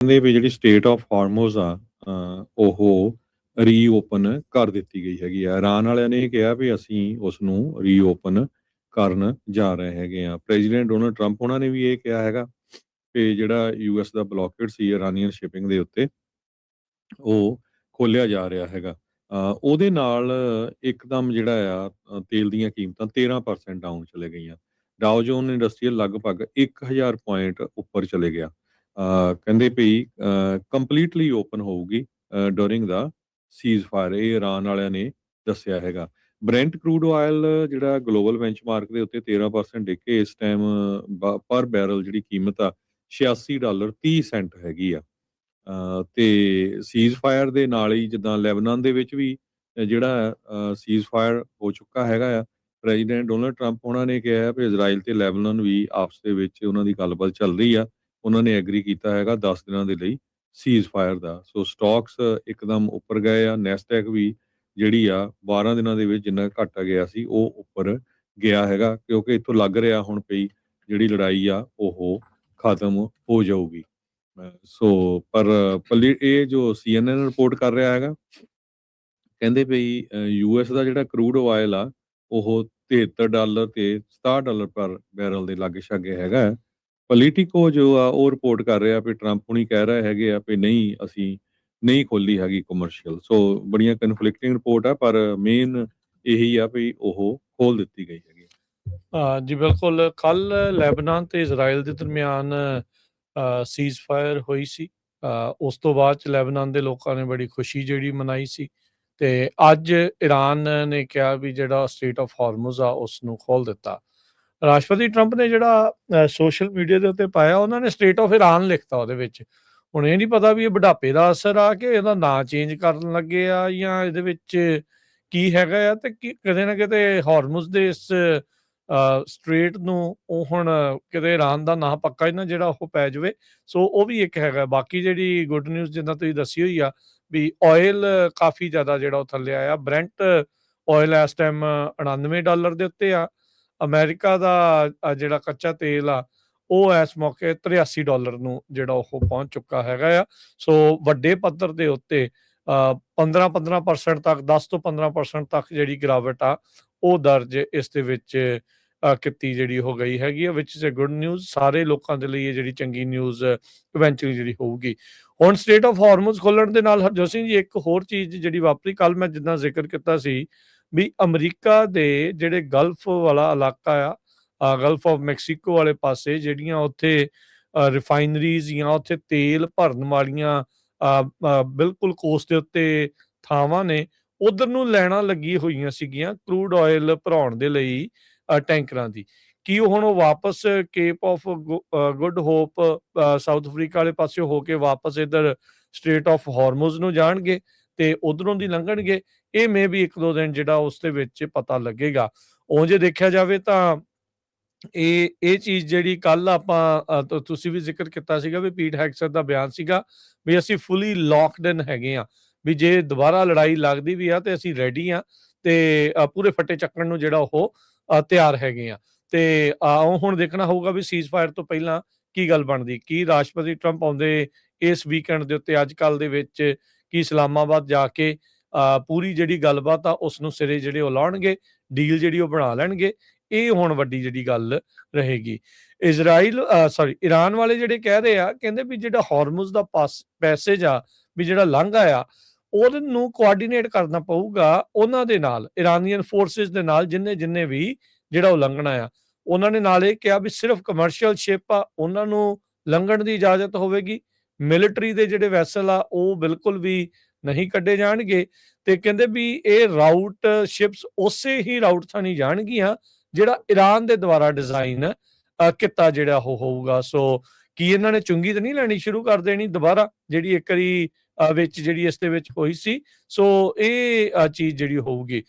ਕਹਿੰਦੇ ਵੀ ਜਿਹੜੀ state of ਹਾਰਮੋਜ਼ ਆ ਉਹ ਰੀਓਪਨ ਕਰ ਦਿੱਤੀ ਗਈ ਹੈਗੀ ਆ। ਇਰਾਨ ਵਾਲਿਆਂ ਨੇ ਇਹ ਕਿਹਾ ਵੀ ਅਸੀਂ ਉਸ ਨੂੰ ਰੀਓਪਨ ਕਰਨ ਜਾ ਰਹੇ ਹੈਗੇ ਆ। ਪ੍ਰੈਜ਼ੀਡੈਂਟ ਡੋਨਲਡ ਟਰੰਪ ਉਹਨਾਂ ਨੇ ਵੀ ਇਹ ਕਿਹਾ ਹੈਗਾ ਕਿ ਜਿਹੜਾ ਯੂਐਸ ਦਾ ਬਲੌਕੇਡ ਸੀ ਇਰਾਨੀਅਨ ਸ਼ਿਪਿੰਗ ਦੇ ਉੱਤੇ ਉਹ ਖੋਲਿਆ ਜਾ ਰਿਹਾ ਹੈਗਾ। ਉਹਦੇ ਨਾਲ ਇੱਕਦਮ ਜਿਹੜਾ ਆ ਤੇਲ ਦੀਆਂ ਕੀਮਤਾਂ 13% ਡਾਊਨ ਚਲੇ ਗਈਆਂ। ਡਾਓ ਜੋਨ ਇੰਡਸਟਰੀਅਲ ਲਗਭਗ 1000 ਪੁਆਇੰਟ ਉੱਪਰ ਚਲੇ ਗਿਆ। ਕਹਿੰਦੇ ਵੀ ਕੰਪਲੀਟਲੀ ਓਪਨ ਹੋਊਗੀ ਡੂਰਿੰਗ ਦਾ ਸੀਜ਼ ਫਾਇਰ, ਇਹ ਇਰਾਨ ਵਾਲਿਆਂ ਨੇ ਦੱਸਿਆ ਹੈਗਾ। ਬ੍ਰੈਂਟ ਕਰੂਡ ਆਇਲ ਜਿਹੜਾ ਗਲੋਬਲ ਬੈਂਚਮਾਰਕ ਦੇ ਉੱਤੇ 13% ਡਿੱਗ ਕੇ ਇਸ ਟਾਈਮ ਪਰ ਬੈਰਲ ਜਿਹੜੀ ਕੀਮਤ ਆ $86.30 ਹੈਗੀ ਆ। ਤੇ ਸੀਜ਼ ਫਾਇਰ ਦੇ ਨਾਲ ਹੀ ਜਿੱਦਾਂ ਲੈਬਨਾਨ ਦੇ ਵਿੱਚ ਵੀ ਜਿਹੜਾ ਸੀਜ਼ ਫਾਇਰ ਹੋ ਚੁੱਕਾ ਹੈਗਾ ਆ। ਪ੍ਰੈਜ਼ੀਡੈਂਟ ਡੋਨਲਡ ਟਰੰਪ ਉਹਨਾਂ ਨੇ ਕਿਹਾ ਵੀ ਇਜ਼ਰਾਈਲ ਤੇ ਲੈਬਨਾਨ ਵੀ ਆਪਸ ਦੇ ਵਿੱਚ ਉਹਨਾਂ ਦੀ ਗੱਲਬਾਤ ਚੱਲ ਰਹੀ ਆ। ਉਹਨਾਂ ਨੇ ਐਗਰੀ ਕੀਤਾ ਹੈਗਾ 10 ਦਿਨਾਂ ਦੇ ਲਈ ਸੀਜ਼ ਫਾਇਰ ਦਾ। ਸੋ ਸਟਾਕਸ ਇੱਕਦਮ ਉੱਪਰ ਗਏ ਆ। ਨੈਸਡੈਕ ਵੀ ਜਿਹੜੀ ਆ 12 ਦਿਨਾਂ ਦੇ ਵਿੱਚ ਜਿੰਨਾ ਘੱਟ ਗਿਆ ਸੀ ਉਹ ਉੱਪਰ ਗਿਆ ਹੈਗਾ, ਕਿਉਂਕਿ ਇੱਥੋਂ ਲੱਗ ਰਿਹਾ ਹੁਣ ਪਈ ਜਿਹੜੀ ਲੜਾਈ ਆ ਉਹ ਖਤਮ ਹੋ ਜਾਊਗੀ। ਸੋ ਪਰ ਇਹ ਜੋ CNN ਰਿਪੋਰਟ ਕਰ ਰਿਹਾ ਹੈਗਾ, ਕਹਿੰਦੇ ਵੀ ਯੂਐਸ ਦਾ ਜਿਹੜਾ ਕਰੂਡ ਆਇਲ ਆ ਉਹ $73 ਤੇ $67 ਪਰ ਬੈਰਲ ਦੇ ਲਾਗੇ ਛਾਗੇ ਹੈਗਾ। ਪੋਲੀਟੀਕੋ ਜੋ ਆ ਉਹ ਰਿਪੋਰਟ ਕਰ ਰਿਹਾ ਵੀ ਟਰੰਪ ਹੁਣੀ ਕਹਿ ਰਹੇ ਹੈਗੇ ਆ ਵੀ ਨਹੀਂ, ਅਸੀਂ ਨਹੀਂ ਖੋਲੀ ਹੈਗੀ ਕਮਰਸ਼ੀਅਲ। ਸੋ ਬੜੀਆਂ ਕਨਫਲਿਕਟਿੰਗ ਰਿਪੋਰਟ ਆ, ਪਰ ਮੇਨ ਇਹੀ ਆ ਵੀ ਉਹ ਖੋਲ ਦਿੱਤੀ ਗਈ ਹੈਗੀ। ਜੀ ਬਿਲਕੁਲ। ਕੱਲ ਲੈਬਨਾਨ ਤੇ ਇਜ਼ਰਾਈਲ ਦੇ ਦਰਮਿਆਨ ਸੀਜ਼ ਫਾਇਰ ਹੋਈ ਸੀ। ਉਸ ਤੋਂ ਬਾਅਦ ਚ ਲੈਬਨਾਨ ਦੇ ਲੋਕਾਂ ਨੇ ਬੜੀ ਖੁਸ਼ੀ ਜਿਹੜੀ ਮਨਾਈ ਸੀ, ਤੇ ਅੱਜ ਇਰਾਨ ਨੇ ਕਿਹਾ ਵੀ ਜਿਹੜਾ ਸਟੇਟ ਆਫ ਹਾਰਮੁਜ਼ ਆ ਉਸ ਨੂੰ ਖੋਲ ਦਿੱਤਾ। ਰਾਸ਼ਟਰਪਤੀ ਟਰੰਪ ਨੇ ਜਿਹੜਾ ਸੋਸ਼ਲ ਮੀਡੀਆ ਦੇ ਉੱਤੇ ਪਾਇਆ, ਉਹਨਾਂ ਨੇ ਸਟੇਟ ਆਫ ਇਰਾਨ ਲਿਖਤਾ ਉਹਦੇ ਵਿੱਚ। ਹੁਣ ਇਹ ਨਹੀਂ ਪਤਾ ਵੀ ਇਹ ਬੁਢਾਪੇ ਦਾ ਅਸਰ ਆ ਕਿ ਇਹਦਾ ਨਾਂ ਚੇਂਜ ਕਰਨ ਲੱਗੇ ਆ ਜਾਂ ਇਹਦੇ ਵਿੱਚ ਕੀ ਹੈਗਾ ਆ, ਤੇ ਕਿਤੇ ਨਾ ਕਿਤੇ ਹਾਰਮੁਜ਼ ਦੇ ਇਸ ਸਟ੍ਰੇਟ ਨੂੰ ਉਹ ਹੁਣ ਕਿਤੇ ਇਰਾਨ ਦਾ ਨਾਂ ਪੱਕਾ ਹੀ ਨਾ ਜਿਹੜਾ ਉਹ ਪੈ ਜਾਵੇ। ਸੋ ਉਹ ਵੀ ਇੱਕ ਹੈਗਾ। ਬਾਕੀ ਜਿਹੜੀ ਗੁੱਡ ਨਿਊਜ਼ ਜਿੱਦਾਂ ਤੁਸੀਂ ਦੱਸੀ ਹੋਈ ਆ ਵੀ ਆਇਲ ਕਾਫੀ ਜ਼ਿਆਦਾ ਜਿਹੜਾ ਉਹ ਥੱਲੇ ਆਇਆ। ਬ੍ਰੈਂਟ ਆਇਲ ਇਸ ਟਾਈਮ $99 ਦੇ ਉੱਤੇ ਆ। ਅਮਰੀਕਾ ਦਾ ਜਿਹੜਾ ਕੱਚਾ ਤੇਲ ਆ ਉਹ ਇਸ ਮੌਕੇ $83 ਨੂੰ ਜਿਹੜਾ ਉਹ ਪਹੁੰਚ ਚੁੱਕਾ ਹੈਗਾ ਆ। ਸੋ ਵੱਡੇ ਪੱਧਰ ਦੇ ਉੱਤੇ 15% ਤੱਕ 10 ਤੋਂ 15% ਤੱਕ ਜਿਹੜੀ ਗਿਰਾਵਟ ਆ ਉਹ ਦਰਜ ਇਸ ਦੇ ਵਿੱਚ ਕੀਤੀ ਜਿਹੜੀ ਹੋ ਗਈ ਹੈਗੀ ਆ, ਵਿਚ ਇਜ਼ ਅ ਗੁੱਡ ਨਿਊਜ਼। ਸਾਰੇ ਲੋਕਾਂ ਦੇ ਲਈ ਇਹ ਜਿਹੜੀ ਚੰਗੀ ਨਿਊਜ਼ ਇਵੈਂਚੁਅਲੀ ਜਿਹੜੀ ਹੋਊਗੀ। ਹੁਣ ਸਟੇਟ ਆਫ ਹਾਰਮੁਜ਼ ਖੋਲਣ ਦੇ ਨਾਲ ਹਰਜੋਤ ਸਿੰਘ ਜੀ ਇੱਕ ਹੋਰ ਚੀਜ਼ ਜਿਹੜੀ ਵਾਪਰੀ ਕੱਲ, ਮੈਂ ਜਿੱਦਾਂ ਜ਼ਿਕਰ ਕੀਤਾ ਸੀ ਵੀ ਅਮਰੀਕਾ ਦੇ ਜਿਹੜੇ ਗਲਫ ਵਾਲਾ ਇਲਾਕਾ ਆ, ਗਲਫ ਆਫ ਮੈਕਸੀਕੋ ਵਾਲੇ ਪਾਸੇ ਜਿਹੜੀਆਂ ਉੱਥੇ ਰਿਫਾਈਨਰੀਜ਼ ਜਾਂ ਉੱਥੇ ਤੇਲ ਭਰਨ ਵਾਲੀਆਂ ਬਿਲਕੁਲ ਕੋਸਟ ਦੇ ਉੱਤੇ ਥਾਵਾਂ ਨੇ, ਉਧਰ ਨੂੰ ਲੈਣਾ ਲੱਗੀ ਹੋਈਆਂ ਸੀਗੀਆਂ ਕਰੂਡ ਆਇਲ ਭਰਾਉਣ ਦੇ ਲਈ ਟੈਂਕਰਾਂ ਦੀ। ਕੀ ਹੁਣ ਉਹ ਵਾਪਸ cape of good hop south Africa ਵਾਲੇ ਪਾਸੇ ਹੋ ਕੇ ਵਾਪਸ ਇੱਧਰ ਸਟੇਟ ਆਫ ਹਾਰਮੁਜ਼ ਨੂੰ ਜਾਣਗੇ ਤੇ ਉਧਰੋਂ ਦੀ ਲੰਘਣਗੇ? ਇਹ ਮੇ ਵੀ 1-2 ਦਿਨ ਜਿਹੜਾ ਉਸ ਦੇ ਵਿੱਚ ਪਤਾ ਲੱਗੇਗਾ। ਉਹ ਜੇ ਦੇਖਿਆ ਜਾਵੇ ਤਾਂ ਇਹ ਚੀਜ਼ ਜਿਹੜੀ ਕੱਲ ਆਪਾਂ ਤੁਸੀਂ ਵੀ ਜ਼ਿਕਰ ਕੀਤਾ ਸੀਗਾ ਵੀ ਪੀਟ ਹੈਗਸਟ ਦਾ ਬਿਆਨ ਸੀਗਾ ਵੀ ਅਸੀਂ ਫੁੱਲੀ ਲੌਕਡ ਇਨ ਹੈਗੇ ਆ, ਵੀ ਜੇ ਦੁਬਾਰਾ ਲੜਾਈ ਲੱਗਦੀ ਵੀ ਆ ਤੇ ਅਸੀਂ ਰੈਡੀ ਆ ਤੇ ਪੂਰੇ ਫੱਟੇ ਚੱਕਣ ਨੂੰ ਜਿਹੜਾ ਉਹ ਤਿਆਰ ਹੈਗੇ ਆ। ਤੇ ਹੁਣ ਦੇਖਣਾ ਹੋਊਗਾ ਵੀ ਸੀਜ਼ ਫਾਇਰ ਤੋਂ ਪਹਿਲਾਂ ਕੀ ਗੱਲ ਬਣਦੀ। ਕੀ ਰਾਸ਼ਟਰਪਤੀ ਟਰੰਪ ਆਉਂਦੇ ਇਸ ਵੀਕਐਂਡ ਦੇ ਉੱਤੇ ਅੱਜ ਕੱਲ ਦੇ ਵਿੱਚ ਕੀ ਇਸਲਾਮਾਬਾਦ ਜਾ ਕੇ ਪੂਰੀ ਜਿਹੜੀ ਗੱਲਬਾਤ ਆ ਉਸ ਨੂੰ ਸਿਰੇ ਜਿਹੜੇ ਉਹ ਲਾਉਣਗੇ, ਡੀਲ ਜਿਹੜੀ ਉਹ ਬਣਾ ਲੈਣਗੇ? ਇਹ ਹੁਣ ਵੱਡੀ ਜਿਹੜੀ ਗੱਲ ਰਹੇਗੀ। ਇਰਾਨ ਵਾਲੇ ਜਿਹੜੇ ਕਹਿ ਰਹੇ ਆ, ਕਹਿੰਦੇ ਵੀ ਜਿਹੜਾ ਹਾਰਮੁਜ਼ ਦਾ ਪੈਸੇਜ ਆ ਵੀ ਜਿਹੜਾ ਲਾਂਘਾ ਆ ਉਹਨੂੰ ਕੋਆਰਡੀਨੇਟ ਕਰਨਾ ਪਊਗਾ ਉਹਨਾਂ ਦੇ ਨਾਲ, ਇਰਾਨੀਅਨ ਫੋਰਸਿਸ ਦੇ ਨਾਲ, ਜਿੰਨੇ ਵੀ ਜਿਹੜਾ ਉਹ ਲੰਘਣਾ ਆ। ਉਹਨਾਂ ਨੇ ਨਾਲ ਇਹ ਕਿਹਾ ਵੀ ਸਿਰਫ ਕਮਰਸ਼ੀਅਲ ਸ਼ਿਪ ਆ ਉਹਨਾਂ ਨੂੰ ਲੰਘਣ ਦੀ ਇਜਾਜ਼ਤ ਹੋਵੇਗੀ, ਮਿਲਟਰੀ ਦੇ ਜਿਹੜੇ ਵੈਸਲ ਆ ਉਹ ਬਿਲਕੁਲ ਵੀ ਨਹੀਂ ਕੱਢੇ ਜਾਣਗੇ। ਤੇ ਕਹਿੰਦੇ ਵੀ ਇਹ ਰਾਊਟ ਸ਼ਿਪਸ ਉਸੇ ਹੀ ਰਾਊਟ ਥਾਣੀ ਜਾਣਗੀਆਂ ਜਿਹੜਾ ਇਰਾਨ ਦੇ ਦੁਆਰਾ ਡਿਜ਼ਾਈਨ ਕੀਤਾ ਜਿਹੜਾ ਉਹ ਹੋਊਗਾ। ਸੋ ਕੀ ਇਹਨਾਂ ਨੇ ਚੁੰਗੀ ਤਾਂ ਨਹੀਂ ਲੈਣੀ ਸ਼ੁਰੂ ਕਰ ਦੇਣੀ ਦੁਬਾਰਾ, ਜਿਹੜੀ ਇੱਕ ਵਾਰੀ ਵਿੱਚ ਜਿਹੜੀ ਇਸ ਦੇ ਵਿੱਚ ਹੋਈ ਸੀ? ਸੋ ਇਹ ਚੀਜ਼ ਜਿਹੜੀ ਹੋਊਗੀ।